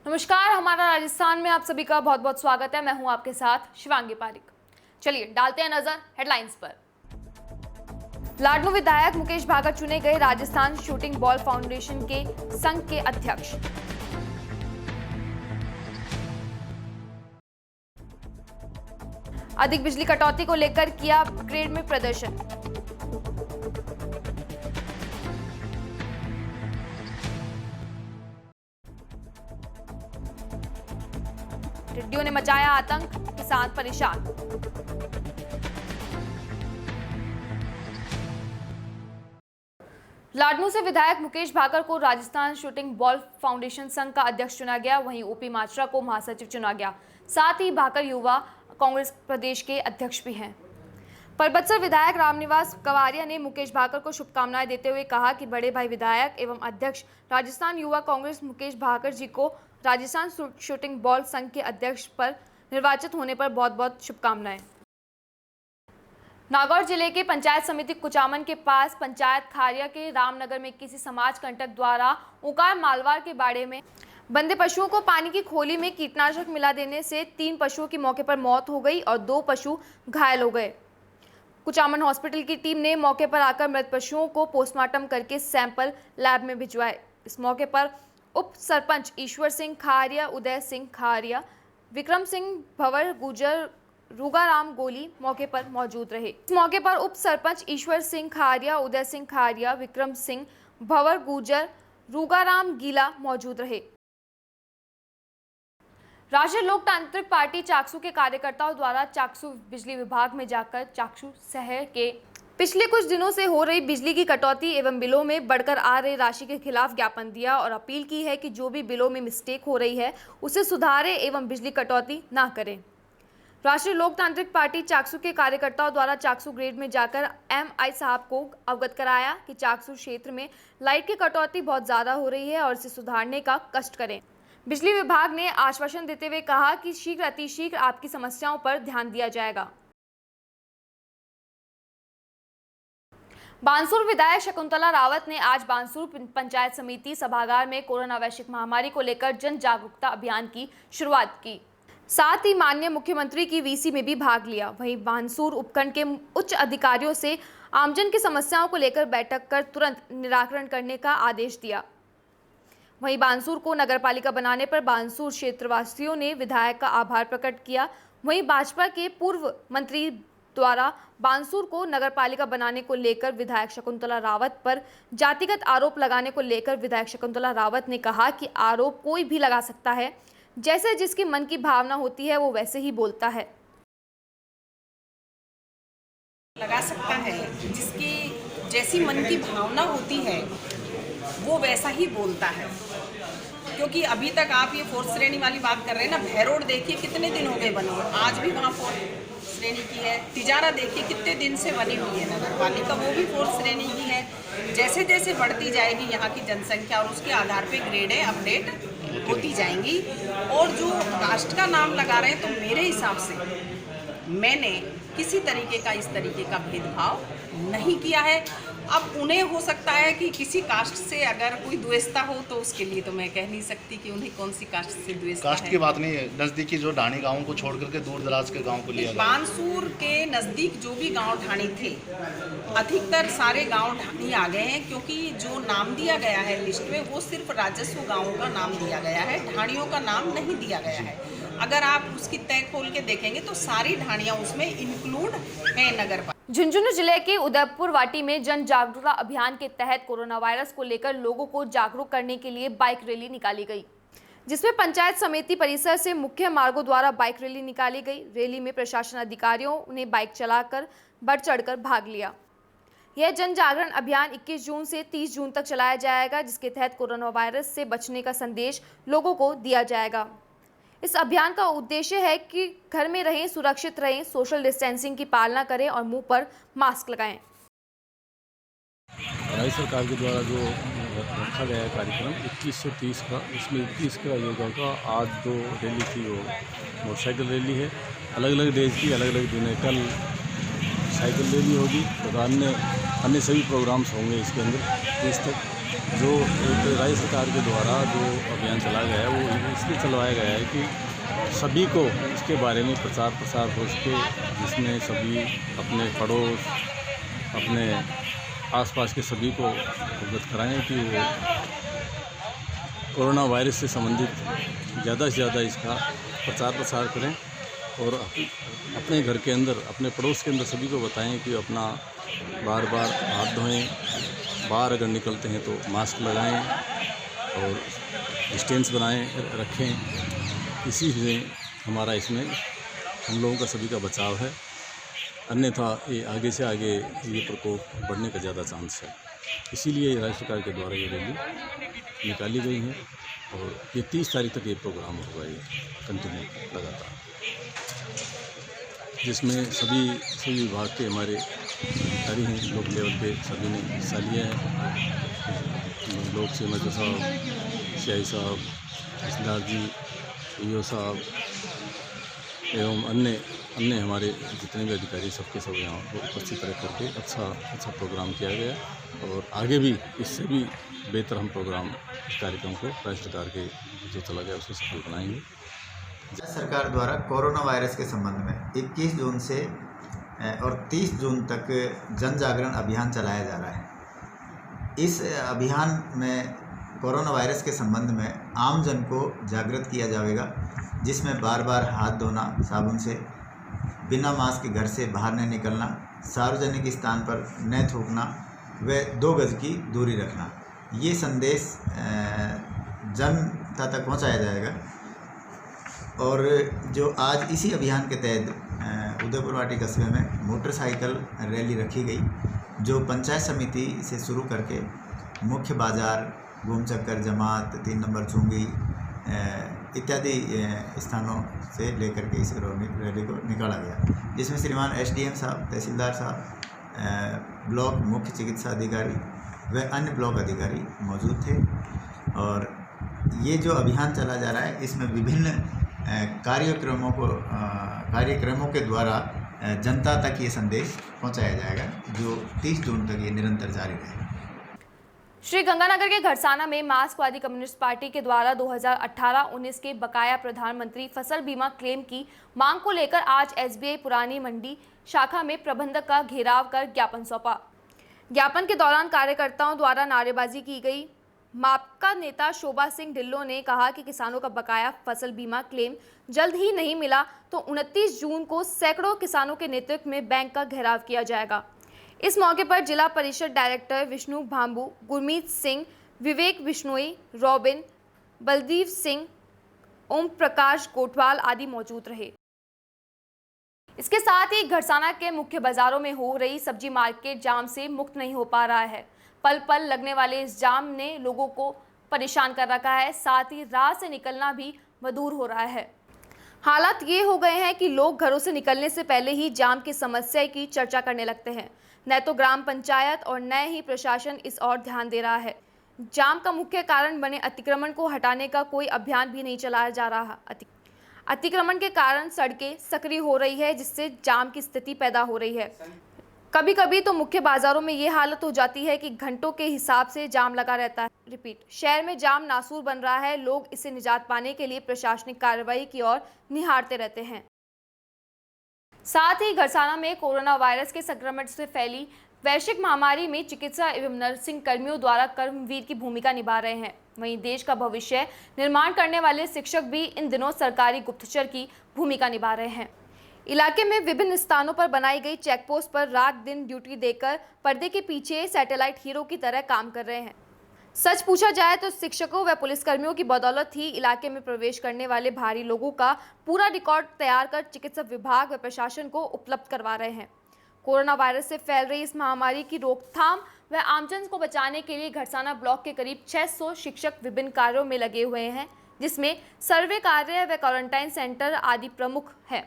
नमस्कार, हमारा राजस्थान में आप सभी का बहुत बहुत स्वागत है। मैं हूं आपके साथ शिवांगी पारिक। चलिए डालते हैं नजर हेडलाइंस पर। लाडनू विधायक मुकेश भाकर चुने गए राजस्थान शूटिंग बॉल फाउंडेशन के संघ के अध्यक्ष। अधिक बिजली कटौती को लेकर किया ग्रेड में प्रदर्शन। टिड्डियों ने मचाया आतंक, किसान परेशान। लाडनू से विधायक मुकेश भाकर को राजस्थान शूटिंग बॉल फाउंडेशन संघ का अध्यक्ष चुना गया। वहीं ओपी मात्रा को महासचिव चुना गया। साथ ही भाकर युवा कांग्रेस प्रदेश के अध्यक्ष भी हैं। परबतसर विधायक रामनिवास कवारिया ने मुकेश भाकर को शुभकामनाएं देते हुए कहा कि बड़े भाई विधायक एवं अध्यक्ष राजस्थान युवा कांग्रेस मुकेश भाकर जी को राजस्थान शूटिंग बॉल संघ के अध्यक्ष पर निर्वाचित होने पर बहुत बहुत शुभकामनाएं। नागौर जिले के पंचायत समिति कुचामन के पास पंचायत खारिया के रामनगर में किसी समाज कंटक द्वारा ओंकार मालवार के बाड़े में बंधे पशुओं को पानी की खोली में कीटनाशक मिला देने से 3 पशुओं की मौके पर मौत हो गई और 2 पशु घायल हो गए। कुचामन हॉस्पिटल की टीम ने मौके पर आकर मृत पशुओं को पोस्टमार्टम करके सैंपल लैब में भिजवाए। इस मौके पर उप सरपंच ईश्वर सिंह खारिया, उदय सिंह खारिया, विक्रम सिंह भंवर गुजर, रूगाराम गोली मौके पर मौजूद रहे। इस मौके पर उप सरपंच ईश्वर सिंह खारिया, उदय सिंह खारिया, विक्रम सिंह भंवर गुजर, रूगाराम गीला मौजूद रहे। राष्ट्रीय लोकतांत्रिक पार्टी चाकसू के कार्यकर्ताओं द्वारा चाकसू बिजली विभाग में जाकर चाकसू शहर के पिछले कुछ दिनों से हो रही बिजली की कटौती एवं बिलों में बढ़कर आ रही राशि के खिलाफ ज्ञापन दिया और अपील की है कि जो भी बिलों में मिस्टेक हो रही है उसे सुधारें एवं बिजली कटौती ना करें। राष्ट्रीय लोकतांत्रिक पार्टी चाकसू के कार्यकर्ताओं द्वारा चाकसू ग्रेड में जाकर MI साहब को अवगत कराया कि चाकसू क्षेत्र में लाइट की कटौती बहुत ज़्यादा हो रही है और इसे सुधारने का कष्ट करें। बिजली विभाग ने आश्वासन देते हुए कहा कि शीघ्र अतिशीघ्र आपकी समस्याओं पर ध्यान दिया जाएगा। बानसूर विधायक शकुंतला रावत ने आज बानसूर पंचायत समिति सभागार में कोरोना वैश्विक महामारी को लेकर जन जागरूकता अभियान की शुरुआत की। साथ ही माननीय मुख्यमंत्री की VC में भी भाग लिया। वहीं बानसूर उपखंड के उच्च अधिकारियों से आमजन की समस्याओं को लेकर बैठक कर तुरंत निराकरण करने का आदेश दिया। वहीं बानसूर को नगरपालिका बनाने पर बानसूर क्षेत्रवासियों ने विधायक का आभार प्रकट किया। वहीं भाजपा के पूर्व मंत्री द्वारा बानसूर को नगरपालिका बनाने को लेकर विधायक शकुंतला रावत पर जातिगत आरोप लगाने को लेकर विधायक शकुंतला रावत ने कहा कि आरोप कोई भी लगा सकता है, जैसे जिसके मन की भावना होती है वो वैसे ही बोलता है। लगा सकता है, जिसकी जैसी मन की भावना होती है वो वैसा ही बोलता है। क्योंकि अभी तक आप ये 4th श्रेणी वाली बात कर रहे हैं ना, भैरोड देखिए कितने दिन हो गए बने, आज भी वहाँ 4th श्रेणी की है। तिजारा देखिए कितने दिन से बनी हुई है नगरपालिका, वो भी 4th श्रेणी की है। जैसे जैसे बढ़ती जाएगी यहाँ की जनसंख्या और उसके आधार पे ग्रेडें अपडेट होती जाएंगी। और जो कास्ट का नाम लगा रहे हैं, तो मेरे हिसाब से मैंने किसी तरीके का इस तरीके का भेदभाव नहीं किया है। अब उन्हें हो सकता है कि किसी कास्ट से अगर कोई द्वेषता हो, तो उसके लिए तो मैं कह नहीं सकती कि उन्हें कौन सी कास्ट से द्वेषता है। कास्ट की बात नहीं है, नज़दीकी जो ढाणी गाँव को छोड़ करके दूर दराज के गाँव को लिया। बानसूर के नज़दीक जो भी गांव ढाणी थे, अधिकतर सारे गांव ढाणी आ गए हैं। क्योंकि जो नाम दिया गया है लिस्ट में, वो सिर्फ राजस्व गाँवों का नाम दिया गया है, ढाणियों का नाम नहीं दिया गया है। अगर आप उसकी तय खोल के देखेंगे तो सारी ढाणियाँ उसमें इंक्लूड है नगर। झुंझुनू जिले के उदयपुर वाटी में जन जागरूकता अभियान के तहत कोरोना वायरस को लेकर लोगों को जागरूक करने के लिए बाइक रैली निकाली गई, जिसमें पंचायत समिति परिसर से मुख्य मार्गों द्वारा बाइक रैली निकाली गई। रैली में प्रशासन अधिकारियों ने बाइक चलाकर बढ़ चढ़कर भाग लिया। यह जन जागरण अभियान 21 जून से 30 जून तक चलाया जाएगा, जिसके तहत कोरोना वायरस से बचने का संदेश लोगों को दिया जाएगा। इस अभियान का उद्देश्य है कि घर में रहें, सुरक्षित रहें, सोशल डिस्टेंसिंग की पालना करें और मुंह पर मास्क लगाएं। राज्य सरकार के द्वारा जो रखा गया है कार्यक्रम 21 से 30 का, इसमें 21 का योगा का आज 2 रैली की वो मोटरसाइकिल रैली है। अलग अलग डेज की अलग अलग दिन है। कल साइकिल रैली होगी, तो अन्य सभी प्रोग्राम्स होंगे इसके अंदर 30 तक। जो एक राज्य सरकार के द्वारा जो अभियान चलाया गया है वो इसलिए चलवाया गया है कि सभी को इसके बारे में प्रचार प्रसार हो सके, जिसमें सभी अपने पड़ोस, अपने आसपास के सभी को अवगत कराएं कि वो कोरोना वायरस से संबंधित ज़्यादा से ज़्यादा इसका प्रचार प्रसार करें और अपने घर के अंदर, अपने पड़ोस के अंदर सभी को बताएं कि अपना बार बार हाथ धोएं, बाहर अगर निकलते हैं तो मास्क लगाएं और डिस्टेंस बनाएं रखें। इसी से हमारा इसमें हम लोगों का सभी का बचाव है, अन्यथा ये आगे से आगे ये प्रकोप बढ़ने का ज़्यादा चांस है। इसीलिए राज्य सरकार के द्वारा ये रैली निकाली गई है और ये 30 तारीख तक ये प्रोग्राम होगा, ये कंटिन्यू लगातार, जिसमें सभी विभाग के हमारे अधिकारी हैं, लोक लेवल पे सभी ने हिस्सा लिया है। लोक सेवा साहब, सीआई साहब, तहसीलदार जी, ईओ साहब एवं अन्य हमारे जितने भी अधिकारी सबके सब यहाँ उपस्थित रह करके अच्छा प्रोग्राम किया गया और आगे भी इससे भी बेहतर हम प्रोग्राम इस कार्यक्रम को राज्य सरकार के जो चला गया उसे सफल बनाएंगे। राज्य सरकार द्वारा कोरोना वायरस के संबंध में 21 जून से और 30 जून तक जन जागरण अभियान चलाया जा रहा है। इस अभियान में कोरोना वायरस के संबंध में आम जन को जागृत किया जाएगा, जिसमें बार बार हाथ धोना साबुन से, बिना मास्क के घर से बाहर नहीं निकलना, सार्वजनिक स्थान पर न थूकना व 2 गज की दूरी रखना, ये संदेश जनता तक पहुंचाया जाएगा। और जो आज इसी अभियान के तहत उदयपुर वाटी कस्बे में मोटरसाइकिल रैली रखी गई, जो पंचायत समिति से शुरू करके मुख्य बाज़ार, घूम चक्कर, जमात, 3 नंबर चुंगी इत्यादि स्थानों से लेकर के इस रैली को निकाला गया, जिसमें श्रीमान एसडीएम साहब, तहसीलदार साहब, ब्लॉक मुख्य चिकित्सा अधिकारी व अन्य ब्लॉक अधिकारी मौजूद थे। और ये जो अभियान चला जा रहा है, इसमें विभिन्न कार्यक्रमों के द्वारा जनता तक ये संदेश पहुंचाया जाएगा, जो 30 जून तक ये निरंतर जारी रहेगा। श्री गंगानगर के घरसाना में मार्क्सवादी कम्युनिस्ट पार्टी के द्वारा 2018-19 के बकाया प्रधानमंत्री फसल बीमा क्लेम की मांग को लेकर आज एसबीआई पुरानी मंडी शाखा में प्रबंधक का घेराव कर ज्ञापन सौंपा। ज्ञापन के दौरान कार्यकर्ताओं द्वारा नारेबाजी की गई। माकपा नेता शोभा सिंह ढिल्लों ने कहा कि किसानों का बकाया फसल बीमा क्लेम जल्द ही नहीं मिला तो 29 जून को सैकड़ों किसानों के नेतृत्व में बैंक का घेराव किया जाएगा। इस मौके पर जिला परिषद डायरेक्टर विष्णु भांबू, गुरमीत सिंह, विवेक बिश्नोई, रॉबिन, बलदीव सिंह, ओम प्रकाश गोठवाल आदि मौजूद रहे। इसके साथ ही घरसाना के मुख्य बाजारों में हो रही सब्जी मार्केट जाम से मुक्त नहीं हो पा रहा है। पल पल लगने वाले इस जाम ने लोगों को परेशान कर रखा है, साथ ही राह से निकलना भी मधुर हो रहा है। हालात ये हो गए हैं कि लोग घरों से निकलने से पहले ही जाम की समस्या की चर्चा करने लगते हैं। न तो ग्राम पंचायत और न ही प्रशासन इस ओर ध्यान दे रहा है। जाम का मुख्य कारण बने अतिक्रमण को हटाने का कोई अभियान भी नहीं चलाया जा रहा। अतिक्रमण के कारण सड़कें सक्रिय हो रही है, जिससे जाम की स्थिति पैदा हो रही है। कभी कभी तो मुख्य बाजारों में ये हालत हो जाती है कि घंटों के हिसाब से जाम लगा रहता है। शहर में जाम नासूर बन रहा है। लोग इससे निजात पाने के लिए प्रशासनिक कार्रवाई की ओर निहारते रहते हैं। साथ ही घरसाना में कोरोना वायरस के संक्रमण से फैली वैश्विक महामारी में चिकित्सा एवं नर्सिंग कर्मियों द्वारा कर्मवीर की भूमिका निभा रहे हैं। वहीं देश का भविष्य निर्माण करने वाले शिक्षक भी इन दिनों सरकारी गुप्तचर की भूमिका निभा रहे हैं। इलाके में विभिन्न स्थानों पर बनाई गई चेकपोस्ट पर रात दिन ड्यूटी देकर पर्दे के पीछे सैटेलाइट हीरो की तरह काम कर रहे हैं। सच पूछा जाए तो शिक्षकों व पुलिसकर्मियों की बदौलत ही इलाके में प्रवेश करने वाले भारी लोगों का पूरा रिकॉर्ड तैयार कर चिकित्सा विभाग व प्रशासन को उपलब्ध करवा रहे हैं। कोरोना वायरस से फैल रही इस महामारी की रोकथाम व आमजन को बचाने के लिए घरसाना ब्लॉक के करीब 600 शिक्षक विभिन्न कार्यों में लगे हुए हैं, जिसमें सर्वे कार्य व क्वारंटाइन सेंटर आदि प्रमुख हैं।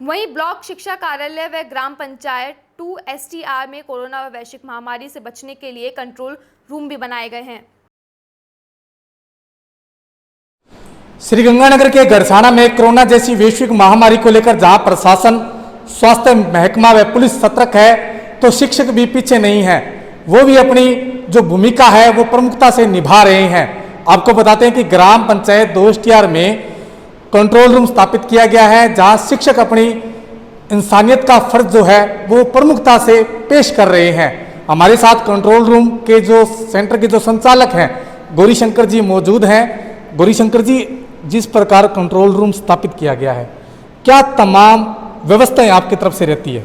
वहीं ब्लॉक शिक्षा कार्यालय व ग्राम पंचायत 2 STR में कोरोना व वैश्विक महामारी से बचने के लिए कंट्रोल रूम भी बनाए गए हैं। श्री गंगानगर के घरसाना में कोरोना जैसी वैश्विक महामारी को लेकर जहां प्रशासन, स्वास्थ्य महकमा व पुलिस सतर्क है, तो शिक्षक भी पीछे नहीं है। वो भी अपनी जो भूमिका है वो प्रमुखता से निभा रहे हैं। आपको बताते हैं कि ग्राम पंचायत दोस्तियार में कंट्रोल रूम स्थापित किया गया है, जहां शिक्षक अपनी इंसानियत का फर्ज जो है वो प्रमुखता से पेश कर रहे हैं। हमारे साथ कंट्रोल रूम के जो सेंटर के जो संचालक हैं गौरी शंकर जी मौजूद हैं। गौरी शंकर जी, जिस प्रकार कंट्रोल रूम स्थापित किया गया है, क्या तमाम व्यवस्थाएं आपकी तरफ से रहती है?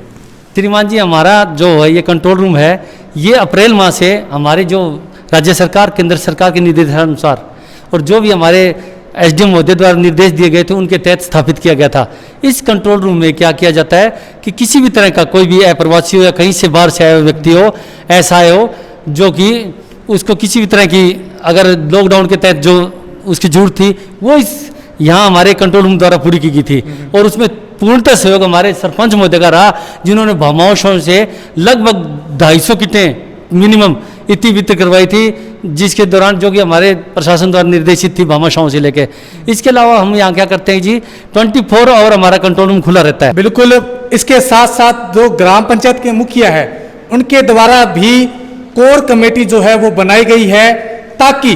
श्रीमान जी, हमारा जो है ये कंट्रोल रूम है, ये अप्रैल माह से हमारे जो राज्य सरकार केंद्र सरकार के निर्देशानुसार और जो भी हमारे एसडीएम महोदय द्वारा निर्देश दिए गए थे उनके तहत स्थापित किया गया था। इस कंट्रोल रूम में क्या किया जाता है कि किसी भी तरह का कोई भी अप्रवासी हो या कहीं से बाहर से आया व्यक्ति हो, ऐसा आए हो जो कि उसको किसी भी तरह की अगर लॉकडाउन के तहत जो उसकी जरूरत थी वो इस यहाँ हमारे कंट्रोल रूम द्वारा पूरी की गई थी। और उसमें पूर्णतः सहयोग हमारे सरपंच महोदय का रहा, जिन्होंने भामाशाओं से लगभग 250 किटें मिनिमम इतनी वितरित करवाई थी, जिसके दौरान जो कि हमारे प्रशासन द्वारा निर्देशित थी भामाशाओं से लेके। इसके अलावा हम यहाँ क्या करते हैं जी, 24 आवर हमारा कंट्रोल रूम खुला रहता है। बिल्कुल। इसके साथ साथ जो ग्राम पंचायत के मुखिया है उनके द्वारा भी कोर कमेटी जो है वो बनाई गई है, ताकि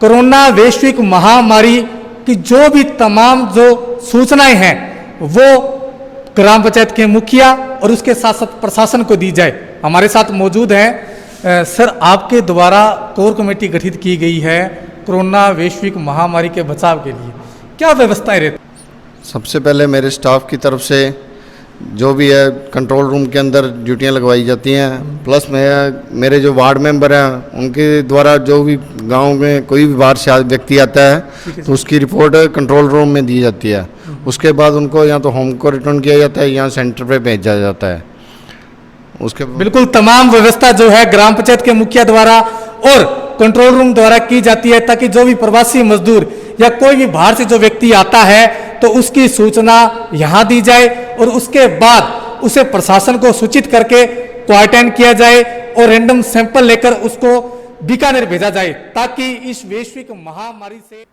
कोरोना वैश्विक महामारी की जो भी तमाम जो सूचनाएं हैं वो ग्राम पंचायत के मुखिया और उसके साथ साथ प्रशासन को दी जाए। हमारे साथ मौजूद हैं सर, आपके द्वारा कोर कमेटी गठित की गई है कोरोना वैश्विक महामारी के बचाव के लिए, क्या व्यवस्थाएं रहती? सबसे पहले मेरे स्टाफ की तरफ से जो भी है कंट्रोल रूम के अंदर ड्यूटियां लगवाई जाती हैं, प्लस मेरे जो वार्ड मेंबर हैं उनके द्वारा जो भी गांव में कोई भी बाहर से व्यक्ति आता है तो उसकी रिपोर्ट कंट्रोल रूम में दी जाती है। उसके बाद उनको या तो होम को रिटर्न किया जाता है या सेंटर पे भेजा जाता है। उसके बिल्कुल तमाम व्यवस्था जो है ग्राम पंचायत के मुखिया द्वारा और कंट्रोल रूम द्वारा की जाती है, ताकि जो भी प्रवासी मजदूर या कोई भी बाहर से जो व्यक्ति आता है तो उसकी सूचना यहाँ दी जाए और उसके बाद उसे प्रशासन को सूचित करके क्वारंटाइन किया जाए और रैंडम सैंपल लेकर उसको बीकानेर भेजा जाए, ताकि इस वैश्विक महामारी से।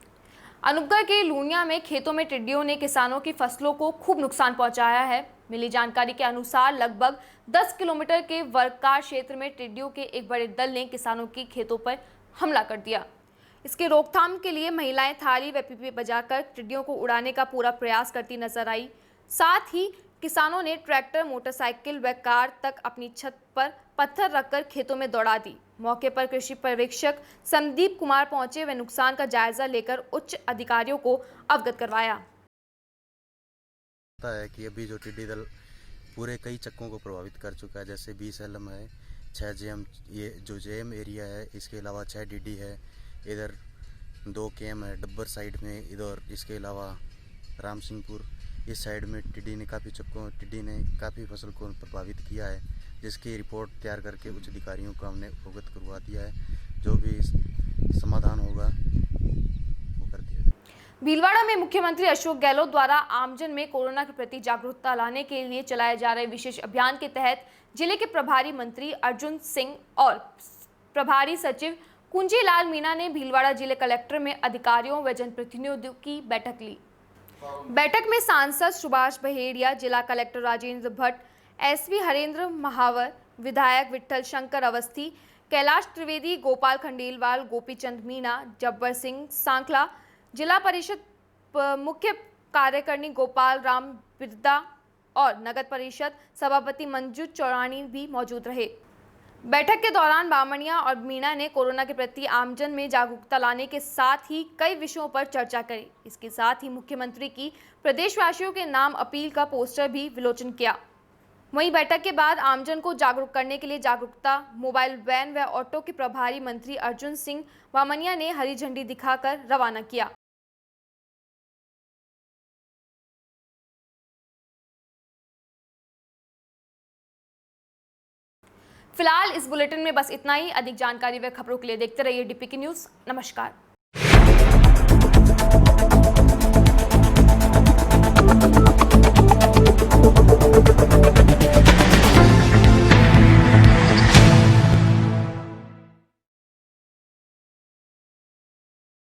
अनूपगढ़ के लूनिया में खेतों में टिड्डियों ने किसानों की फसलों को खूब नुकसान पहुंचाया है। मिली जानकारी के अनुसार लगभग 10 किलोमीटर के वर्गकार क्षेत्र में टिड्डियों के एक बड़े दल ने किसानों की खेतों पर हमला कर दिया। इसके रोकथाम के लिए महिलाएं थाली व पीपी बजाकर टिड्डियों को उड़ाने का पूरा प्रयास करती नजर आई। साथ ही किसानों ने ट्रैक्टर, मोटरसाइकिल व कार तक अपनी छत पर पत्थर रखकर खेतों में दौड़ा दी। मौके पर कृषि पर्यवेक्षक संदीप कुमार पहुंचे व नुकसान का जायजा लेकर उच्च अधिकारियों को अवगत करवाया। है कि अभी जो टिड्डी दल पूरे कई चक्कों को प्रभावित कर चुका है, जैसे 20 एलम है, 6 जेएम, ये जो जेएम एरिया है, इसके अलावा 6 डीडी है, इधर 2 केएम है डब्बर साइड में, इधर इसके अलावा राम सिंहपुर इस साइड में टिड्डी ने काफ़ी फसल को प्रभावित किया है, जिसकी रिपोर्ट तैयार करके उच्च अधिकारियों को हमने अवगत करवा दिया है। जो भी समाधान होगा वो कर दिया जाएगा। भीलवाड़ा में मुख्यमंत्री अशोक गहलोत द्वारा आमजन में कोरोना के प्रति जागरूकता लाने के लिए चलाए जा रहे विशेष अभियान के तहत जिले के प्रभारी मंत्री अर्जुन सिंह और प्रभारी सचिव कुंजीलाल मीणा ने भीलवाड़ा जिले कलेक्टर में अधिकारियों व जनप्रतिनिधियों की बैठक ली। बैठक में सांसद सुभाष बहेड़िया, जिला कलेक्टर राजेंद्र भट्ट, एसपी हरेंद्र महावर, विधायक विठल शंकर अवस्थी, कैलाश त्रिवेदी, गोपाल खंडेलवाल, गोपीचंद मीणा, जब्बर सिंह सांखला, जिला परिषद मुख्य कार्यकारिणी गोपाल राम बिरदा और नगर परिषद सभापति मंजू चौरानी भी मौजूद रहे। बैठक के दौरान बामणिया और मीणा ने कोरोना के प्रति आमजन में जागरूकता लाने के साथ ही कई विषयों पर चर्चा करी। इसके साथ ही मुख्यमंत्री की प्रदेशवासियों के नाम अपील का पोस्टर भी विलोचन किया। वहीं बैठक के बाद आमजन को जागरूक करने के लिए जागरूकता मोबाइल वैन व ऑटो के प्रभारी मंत्री अर्जुन सिंह बामणिया ने हरी झंडी दिखाकर रवाना किया। फिलहाल इस बुलेटिन में बस इतना ही। अधिक जानकारी व खबरों के लिए देखते रहिए डीपीके न्यूज़। नमस्कार।